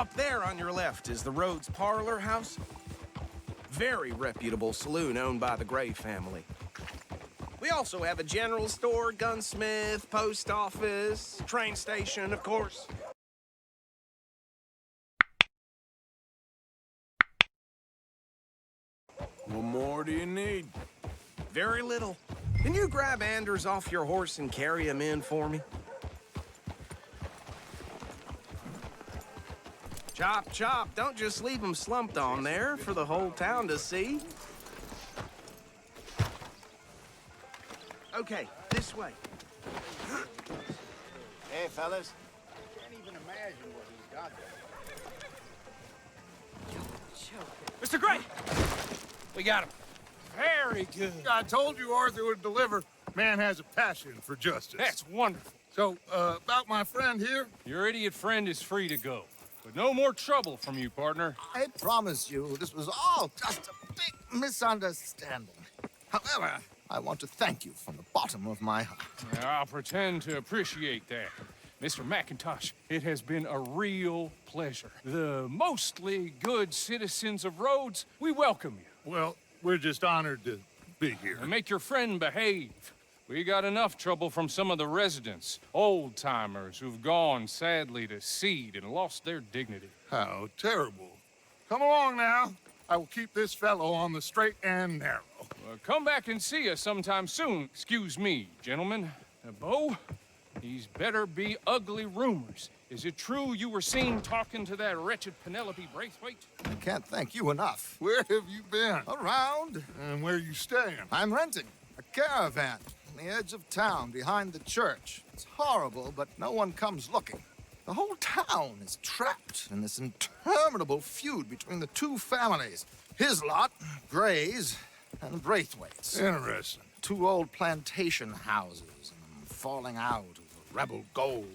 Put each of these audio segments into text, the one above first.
Up there on your left is the Rhodes Parlor House. Very reputable saloon owned by the Gray family. We also have a general store, gunsmith, post office, train station, of course. What more do you need? Very little. Can you grab Anders off your horse and carry him in for me? Chop, chop. Don't just leave him slumped on there for the whole town to see. Okay, this way. Hey, fellas. Can't even imagine what he's got there. Mr. Gray! We got him. Very good. I told you Arthur would deliver. Man has a passion for justice. That's wonderful. So, about my friend here? Your idiot friend is free to go. But no more trouble from you, partner. I promise you, this was all just a big misunderstanding. However, I want to thank you from the bottom of my heart. I'll pretend to appreciate that. Mr. McIntosh, it has been a real pleasure. The mostly good citizens of Rhodes, we welcome you. Well, we're just honored to be here. And make your friend behave. We got enough trouble from some of the residents, old-timers who've gone, sadly, to seed and lost their dignity. How terrible. Come along now. I will keep this fellow on the straight and narrow. Come back and see us sometime soon. Excuse me, gentlemen. Bo, these better be ugly rumors. Is it true you were seen talking to that wretched Penelope Braithwaite? I can't thank you enough. Where have you been? Around. And where you staying? I'm renting a caravan on the edge of town behind the church. It's horrible, but no one comes looking. The whole town is trapped in this interminable feud between the two families. His lot, Gray's, and Braithwaite's. Interesting. Two old plantation houses, and falling out of rebel gold,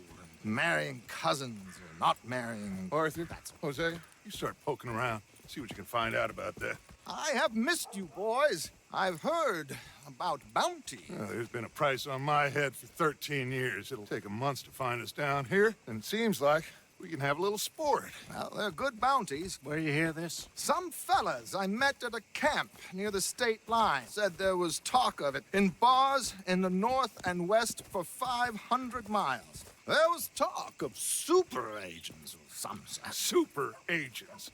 and marrying cousins or not marrying. Arthur, Jose, you start poking around. See what you can find out about that. I have missed you, boys. I've heard about bounty. There's been a price on my head for 13 years. It'll take a month to find us down here, and it seems like we can have a little sport. Well, they're good bounties. Where you hear this? Some fellas I met at a camp near the state line said there was talk of it in bars in the north and west for 500 miles. There was talk of super agents of some sort. Super agents.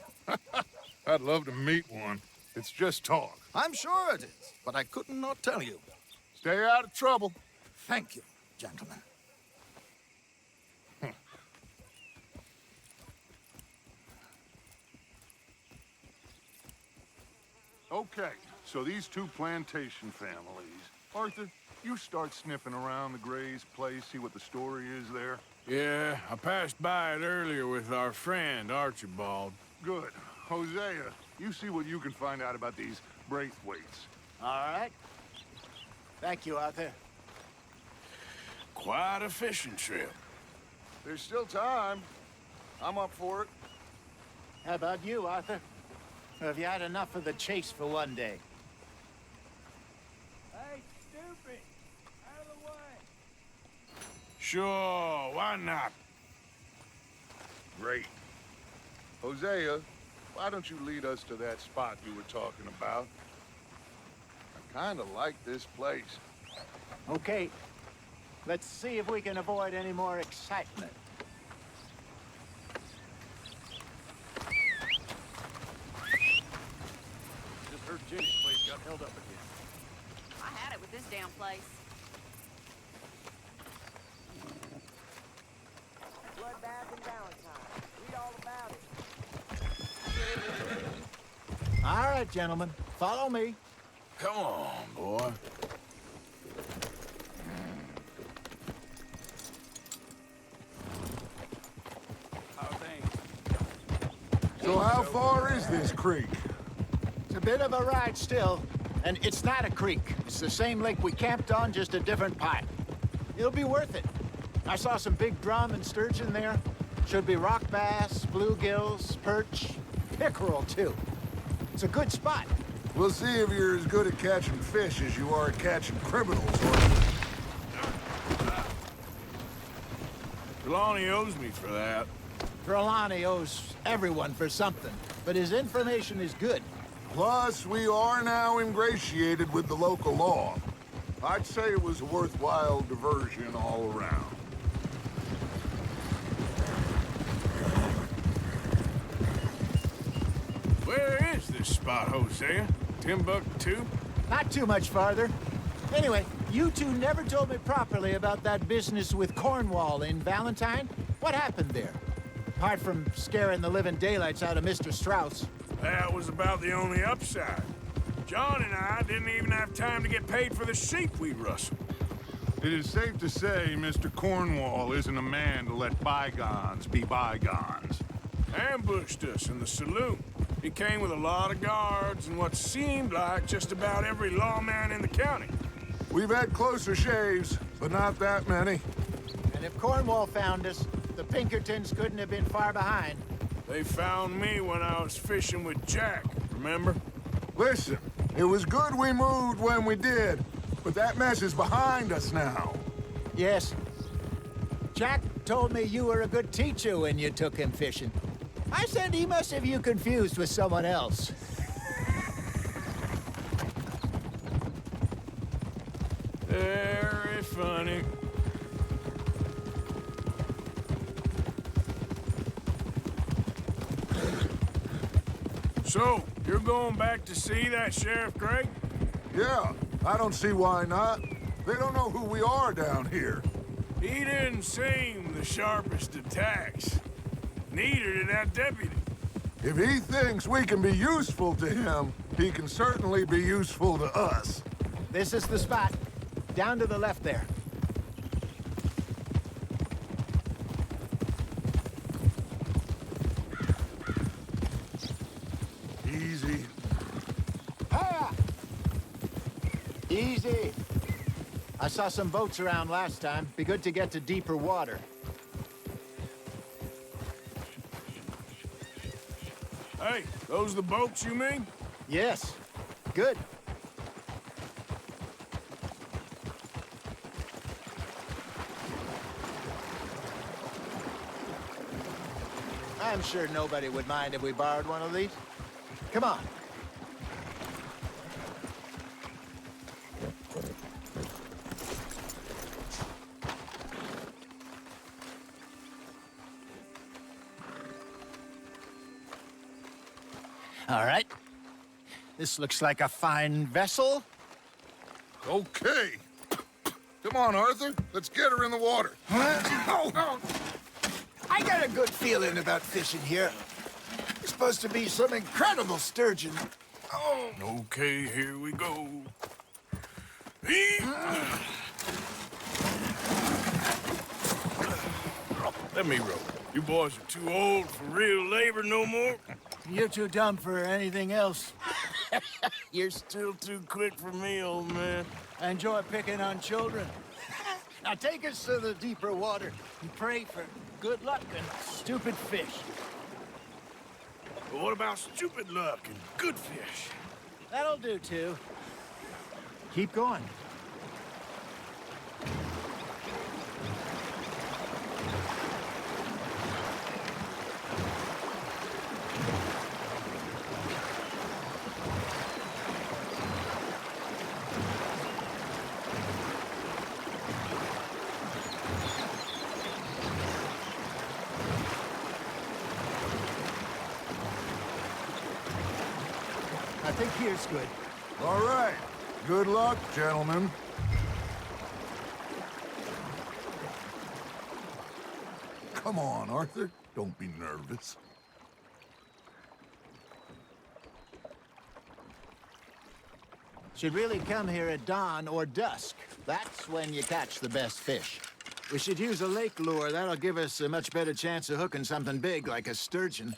I'd love to meet one. It's just talk. I'm sure it is, but I couldn't not tell you. Stay out of trouble. Thank you, gentlemen. Okay, so these two plantation families. Arthur, you start sniffing around the Gray's place, see what the story is there. Yeah, I passed by it earlier with our friend, Archibald. Good. Hosea, you see what you can find out about these Braithwaites. All right. Thank you, Arthur. Quite a fishing trip. There's still time. I'm up for it. How about you, Arthur? Or have you had enough of the chase for one day? Hey, stupid! Out of the way! Sure, why not? Great. Hosea, why don't you lead us to that spot you were talking about? I kind of like this place. Okay. Let's see if we can avoid any more excitement. Just heard Jenny's place got held up again. I had it with this damn place. Bloodbath and Valentine. Read all about it. All right, gentlemen. Follow me. Come on, boy. So how far is this creek? It's a bit of a ride still, and it's not a creek. It's the same lake we camped on, just a different pipe. It'll be worth it. I saw some big drum and sturgeon there. Should be rock bass, bluegills, perch, pickerel, too. It's a good spot. We'll see if you're as good at catching fish as you are at catching criminals. Trelawney owes me for that. Trelawney owes everyone for something, but his information is good. Plus, we are now ingratiated with the local law. I'd say it was a worthwhile diversion all around. Where is this spot, Hosea? Timbuktu? Not too much farther. Anyway, you two never told me properly about that business with Cornwall in Valentine. What happened there? Apart from scaring the living daylights out of Mr. Strauss. That was about the only upside. John and I didn't even have time to get paid for the sheep we rustled. It is safe to say Mr. Cornwall isn't a man to let bygones be bygones. Ambushed us in the saloon. He came with a lot of guards and what seemed like just about every lawman in the county. We've had closer shaves, but not that many. And if Cornwall found us, the Pinkertons couldn't have been far behind. They found me when I was fishing with Jack, remember? Listen, it was good we moved when we did, but that mess is behind us now. Yes. Jack told me you were a good teacher when you took him fishing. I said he must have you confused with someone else. Very funny. So, you're going back to see that Sheriff Craig? Yeah, I don't see why not. They don't know who we are down here. He didn't seem the sharpest attacks. Neither did that deputy. If he thinks we can be useful to him, he can certainly be useful to us. This is the spot. Down to the left there. Easy. Ah! Easy. I saw some boats around last time. Be good to get to deeper water. Hey, those the boats you mean? Yes. Good. I'm sure nobody would mind if we borrowed one of these. Come on. All right. This looks like a fine vessel. Okay. Come on, Arthur. Let's get her in the water. Oh. I got a good feeling about fishing here. It's supposed to be some incredible sturgeon. Oh. Okay, here we go. Let me row. You boys are too old for real labor no more. You're too dumb for anything else. You're still too quick for me, old man. I enjoy picking on children. Now take us to the deeper water and pray for good luck and stupid fish. But what about stupid luck and good fish? That'll do, too. Keep going. I think here's good. All right. Good luck, gentlemen. Come on, Arthur. Don't be nervous. Should really come here at dawn or dusk. That's when you catch the best fish. We should use a lake lure. That'll give us a much better chance of hooking something big like a sturgeon.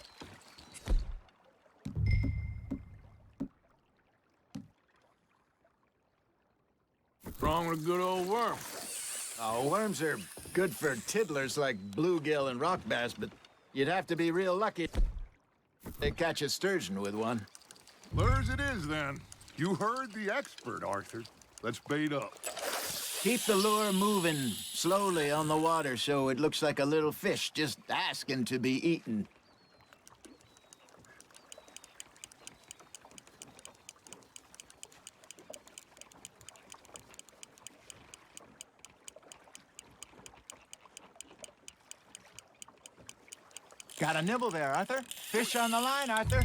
What's wrong with a good old worm? Oh, worms are good for tiddlers like bluegill and rock bass, but you'd have to be real lucky to catch a sturgeon with one. Lures it is, then. You heard the expert, Arthur. Let's bait up. Keep the lure moving slowly on the water so it looks like a little fish just asking to be eaten. Got a nibble there, Arthur. Fish on the line, Arthur.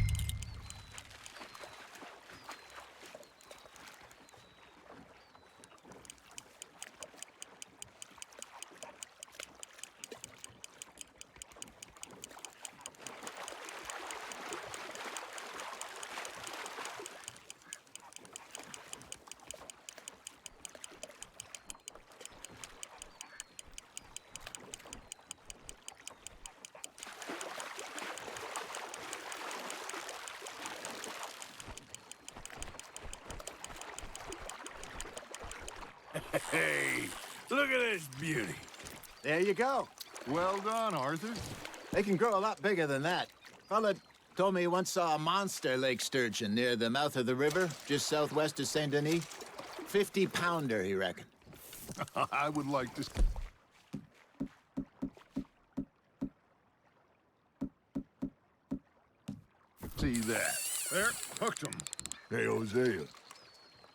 Hey, look at this beauty. There you go. Well done, Arthur. They can grow a lot bigger than that. Fella told me he once saw a monster lake sturgeon near the mouth of the river, just southwest of Saint Denis. 50-pounder, he reckoned. I would like to... see that. There, hooked him. Hey, Hosea.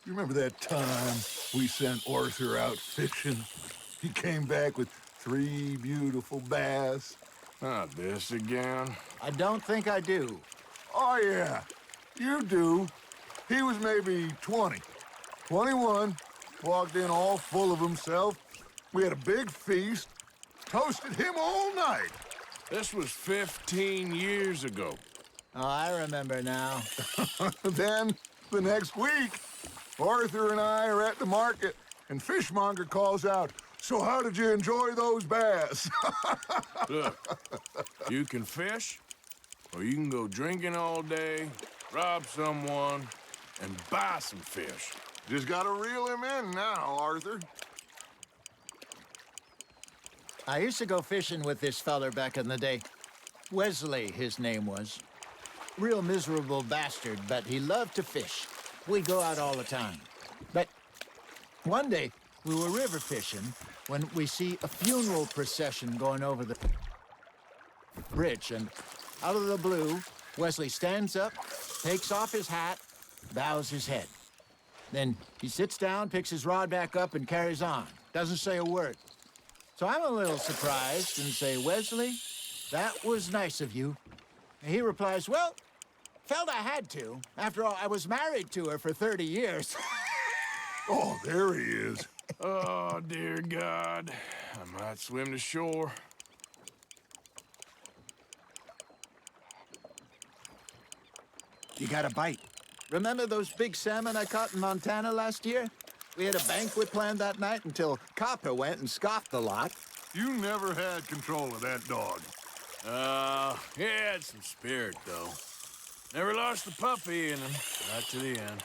You remember that time we sent Arthur out fishing? He came back with 3 beautiful bass. Not this again. I don't think I do. Oh, yeah. You do. He was maybe 20. 21. Walked in all full of himself. We had a big feast. Toasted him all night. This was 15 years ago. Oh, I remember now. Then, the next week, Arthur and I are at the market, and Fishmonger calls out, "So how did you enjoy those bass?" Look, you can fish, or you can go drinking all day, rob someone, and buy some fish. Just gotta reel him in now, Arthur. I used to go fishing with this feller back in the day. Wesley, his name was. Real miserable bastard, but he loved to fish. We'd go out all the time. But one day, we were river fishing when we see a funeral procession going over the bridge, and out of the blue, Wesley stands up, takes off his hat, bows his head. Then he sits down, picks his rod back up, and carries on. Doesn't say a word. So I'm a little surprised and say, "Wesley, that was nice of you." And he replies, "Well, felt I had to. After all, I was married to her for 30 years. Oh, there he is. Oh, dear God. I might swim to shore. You got a bite. Remember those big salmon I caught in Montana last year? We had a banquet planned that night until Copper went and scoffed the lot. You never had control of that dog. He had some spirit, though. Never lost the puppy in him. Not to the end.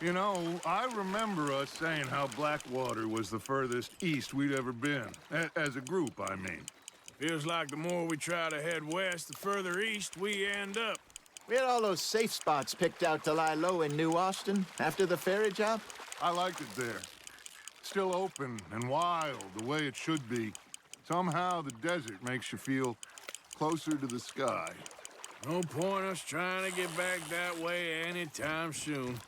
You know, I remember us saying how Blackwater was the furthest east we'd ever been. As a group, I mean. Feels like the more we try to head west, the further east we end up. We had all those safe spots picked out to lie low in New Austin after the ferry job. I liked it there. Still open and wild, the way it should be. Somehow the desert makes you feel closer to the sky. No point us trying to get back that way anytime soon.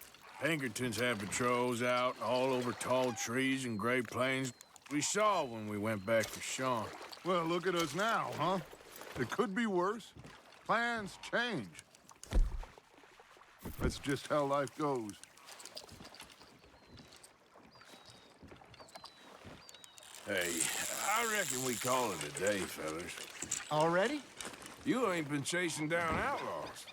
Pinkertons have patrols out all over tall trees and Great Plains. We saw when we went back to Sean. Well, look at us now, huh? It could be worse. Plans change. That's just how life goes. Hey, I reckon we call it a day, fellas. Already? You ain't been chasing down outlaws.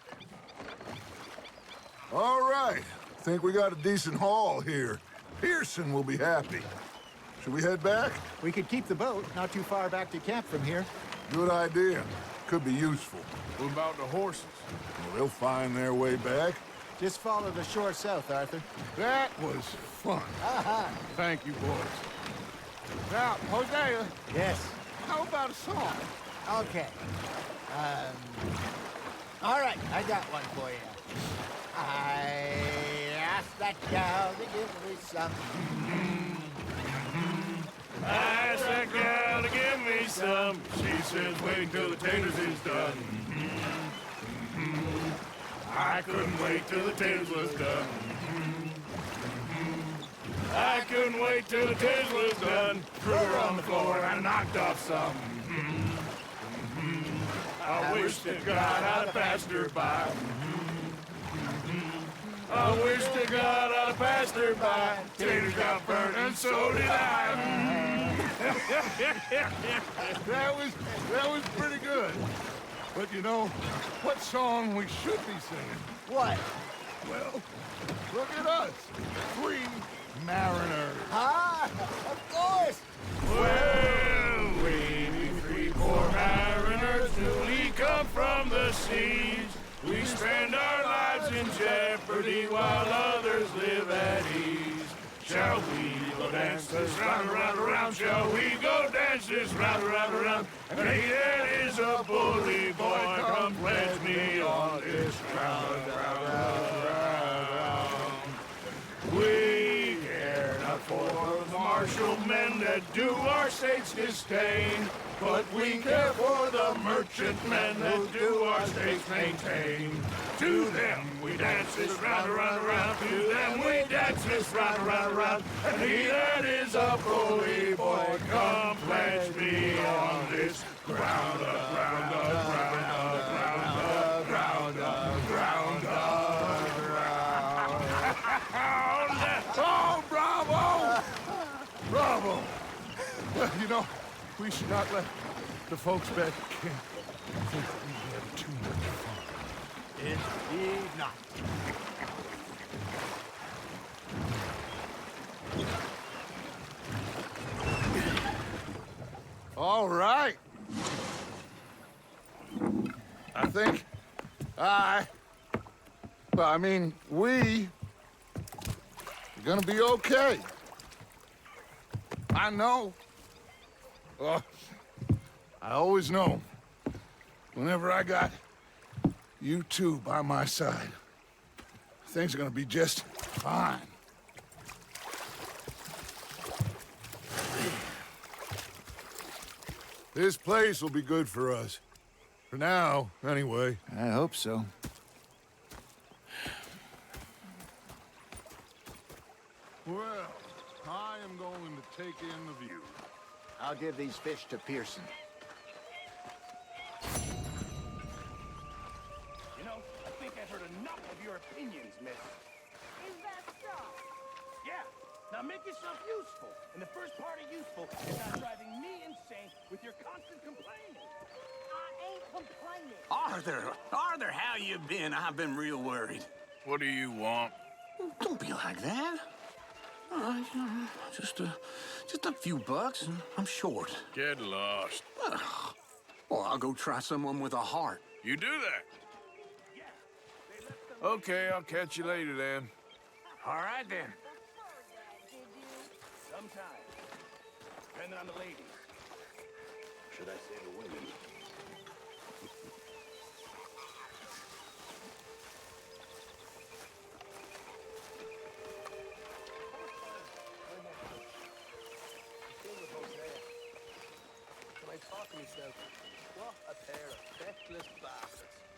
All right. Think we got a decent haul here. Pearson will be happy. Should we head back? We could keep the boat not too far back to camp from here. Good idea. Could be useful. What about the horses? Well, they'll find their way back. Just follow the shore south, Arthur. That was fun. Thank you, boys. Now, Hosea, Yes. how about a song? Okay. All right, I got one for you. I asked that gal to give me some. I asked that gal to give me some. She says, wait till the taters is done. I couldn't wait till the taters was done. I couldn't wait till the taters was done. Threw her on the floor and knocked off some. I wish to God I'd have passed her by. I wish to God I'd have passed her by. Taters got burnt and so did I. That was pretty good. But you know, what song we should be singing? What? Well, look at us. 3 mariners. Ah, of course. Well, we 3 poor mariners newly come from the seas. We spend our lives in jeopardy while others live at ease. Shall we go dance this round, around, around? Shall we go dance this round, around, around? And he that is a bully boy, come pledge me on this round, round, round, round. We care not for the martial men that do our states disdain, but we care for the merchant men that do our states maintain. To them we dance this round, around, around. To them we dance this round, around, around. And he that is a bully boy, come pledge me on this ground up, ground up, ground up, ground up, ground up, ground up, ground up. Oh, bravo! Bravo! Well, you know, we should not let the folks back at camp think we had too much fun. Indeed not. All right. I think we are gonna be okay. I know. Oh, I always know. Whenever I got you two by my side, things are gonna be just fine. This place will be good for us. For now, anyway. I hope so. Well, I am going to take in the view. I'll give these fish to Pearson. You know, I think I've heard enough of your opinions, miss. Is that so? Yeah. Now make yourself useful. And the first part of useful is not driving me insane with your constant complaining. I ain't complaining. Arthur, how you been? I've been real worried. What do you want? Don't be like that. Just a few bucks, and I'm short. Get lost. Well, I'll go try someone with a heart. You do that? Okay, I'll catch you later then. All right, then. Sometimes. Depending on the ladies. Should I say the women? I thought to myself, what a pair of feckless bastards.